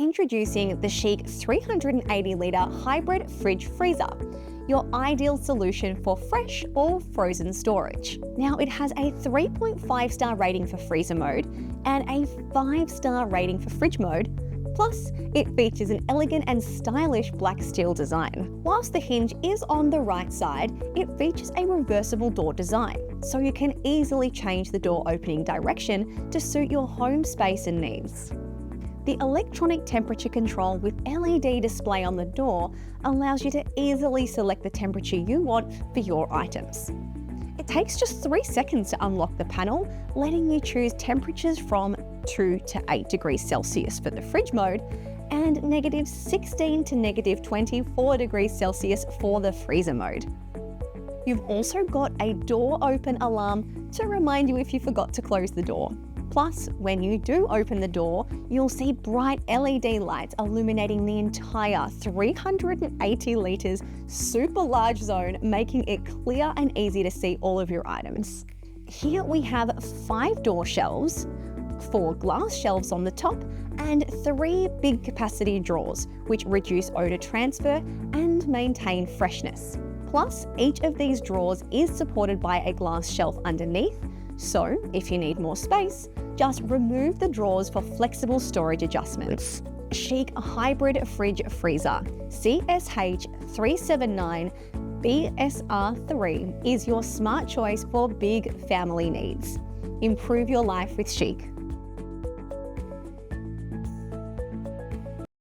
introducing the CHiQ 380L hybrid fridge freezer, your ideal solution for fresh or frozen storage. Now, it has a 3.5-star rating for freezer mode and a 5-star rating for fridge mode. Plus, it features an elegant and stylish black steel design. Whilst the hinge is on the right side, it features a reversible door design, so you can easily change the door opening direction to suit your home space and needs. The electronic temperature control with LED display on the door allows you to easily select the temperature you want for your items. It takes just 3 seconds to unlock the panel, letting you choose temperatures from 2 to 8 degrees Celsius for the fridge mode and -16 to -24 degrees Celsius for the freezer mode. You've also got a door open alarm to remind you if you forgot to close the door. Plus, when you do open the door, you'll see bright LED lights illuminating the entire 380 litres super large zone, making it clear and easy to see all of your items. Here we have 5 door shelves, 4 glass shelves on the top, and 3 big capacity drawers, which reduce odour transfer and maintain freshness. Plus, each of these drawers is supported by a glass shelf underneath, so if you need more space, just remove the drawers for flexible storage adjustments. CHiQ Hybrid Fridge Freezer CSH379NBSR3 is your smart choice for big family needs. Improve your life with CHiQ.